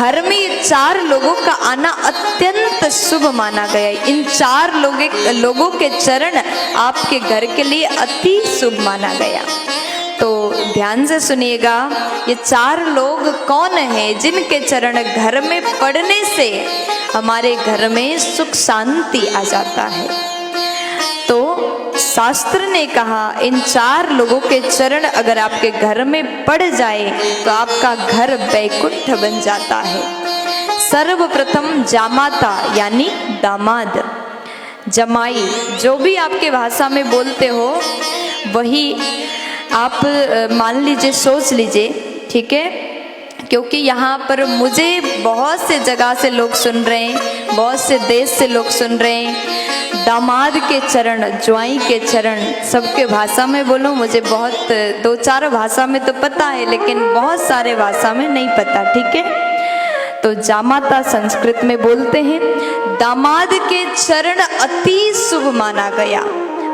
घर में ये 4 लोगों का आना अत्यंत शुभ माना गया। इन 4 लोगों के चरण आपके घर के लिए अति शुभ माना गया। तो ध्यान से सुनिएगा, ये 4 लोग कौन हैं जिनके चरण घर में पड़ने से हमारे घर में सुख शांति आ जाता है। तो शास्त्र ने कहा इन 4 लोगों के चरण अगर आपके घर में पड़ जाए तो आपका घर वैकुंठ बन जाता है। सर्वप्रथम जामाता यानी दामाद, जमाई, जो भी आपके भाषा में बोलते हो वही आप मान लीजिए, सोच लीजिए, ठीक है। क्योंकि यहाँ पर मुझे बहुत से जगह से लोग सुन रहे हैं, बहुत से देश से लोग सुन रहे हैं। दामाद के चरण, ज्वाई के चरण, सबके भाषा में बोलो, मुझे बहुत 2-4 भाषा में तो पता है लेकिन बहुत सारे भाषा में नहीं पता, ठीक है। तो जामाता संस्कृत में बोलते हैं। दामाद के चरण अति शुभ माना गया।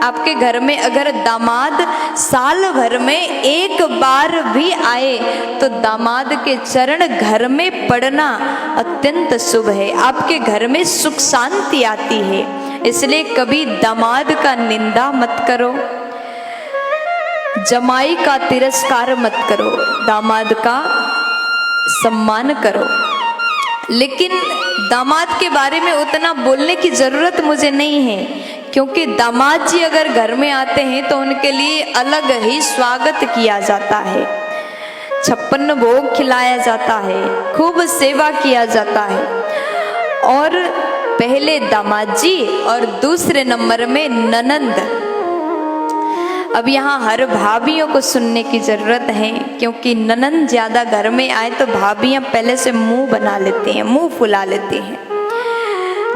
आपके घर में अगर दामाद साल भर में 1 बार भी आए तो दामाद के चरण घर में पड़ना अत्यंत शुभ है। आपके घर में सुख शांति आती है। इसलिए कभी दामाद का निंदा मत करो, जमाई का तिरस्कार मत करो, दामाद का सम्मान करो। लेकिन दामाद के बारे में उतना बोलने की जरूरत मुझे नहीं है, क्योंकि दामाद जी अगर घर में आते हैं तो उनके लिए अलग ही स्वागत किया जाता है, 56 भोग खिलाया जाता है, खूब सेवा किया जाता है। और पहले दामाद जी और दूसरे नंबर में ननंद। अब यहाँ हर भाभियों को सुनने की जरूरत है, क्योंकि ननंद ज्यादा घर में आए तो भाभियां पहले से मुंह बना लेती हैं, मुंह फुला लेती हैं।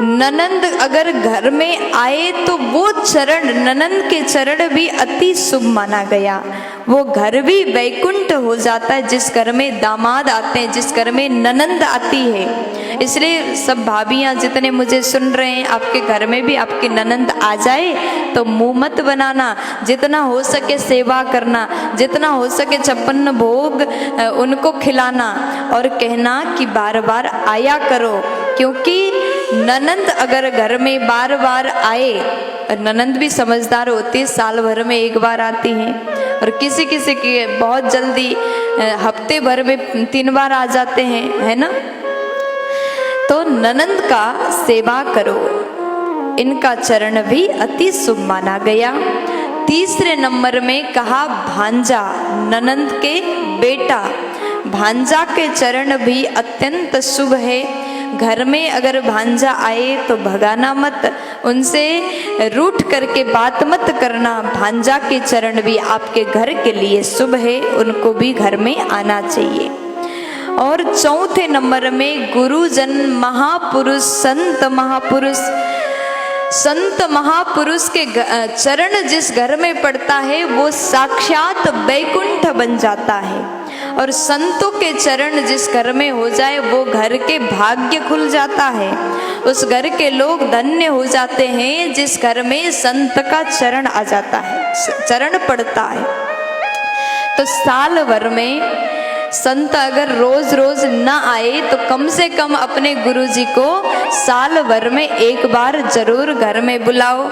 ननंद अगर घर में आए तो वो चरण, ननंद के चरण भी अति शुभ माना गया। वो घर भी वैकुंठ हो जाता है जिस घर में दामाद आते हैं, जिस घर में ननंद आती है। इसलिए सब भाभियां जितने मुझे सुन रहे हैं, आपके घर में भी आपकी ननंद आ जाए तो मुंह मत बनाना, जितना हो सके सेवा करना, जितना हो सके 56 भोग उनको खिलाना और कहना कि बार बार आया करो। क्योंकि ननंद अगर घर में बार बार आए, ननंद भी समझदार होती है, साल भर में 1 बार आती हैं, और किसी किसी के बहुत जल्दी हफ्ते भर में 3 बार आ जाते हैं, है ना। तो ननंद का सेवा करो, इनका चरण भी अति शुभ माना गया। तीसरे नंबर में कहा भांजा, ननंद के बेटा, भांजा के चरण भी अत्यंत शुभ है। घर में अगर भांजा आए तो भगाना मत, उनसे रूठ करके बात मत करना। भांजा के चरण भी आपके घर के लिए शुभ है, उनको भी घर में आना चाहिए। और चौथे नंबर में गुरुजन, महापुरुष, संत महापुरुष। संत महापुरुष के चरण जिस घर में पड़ता है वो साक्षात वैकुंठ बन जाता है। और संतों के चरण जिस घर में हो जाए वो घर के भाग्य खुल जाता है, उस घर के लोग धन्य हो जाते हैं जिस घर में संत का चरण आ जाता है, चरण पड़ता है। तो साल भर में संत अगर रोज रोज न आए तो कम से कम अपने गुरुजी को साल भर में 1 बार जरूर घर में बुलाओ।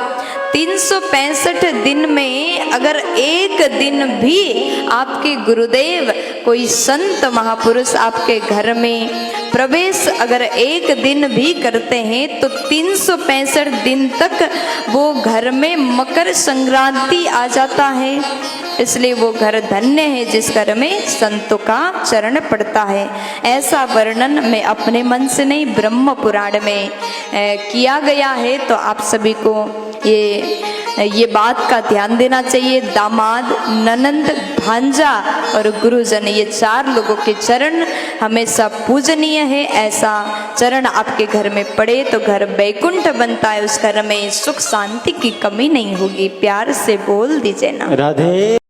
365 दिन में अगर 1 दिन भी आपके गुरुदेव कोई संत महापुरुष आपके घर में प्रवेश अगर 1 दिन भी करते हैं तो 365 दिन तक वो घर में मकर संक्रांति आ जाता है। इसलिए वो घर धन्य है जिस घर में संतों का चरण पड़ता है। ऐसा वर्णन मैं अपने मन से नहीं, ब्रह्म पुराण में किया गया है। तो आप सभी को ये बात का ध्यान देना चाहिए। दामाद, ननंद, भांजा और गुरुजन, ये 4 लोगों के चरण हमेशा पूजनीय है। ऐसा चरण आपके घर में पड़े तो घर वैकुंठ बनता है, उस घर में सुख शांति की कमी नहीं होगी। प्यार से बोल दीजिए ना राधे।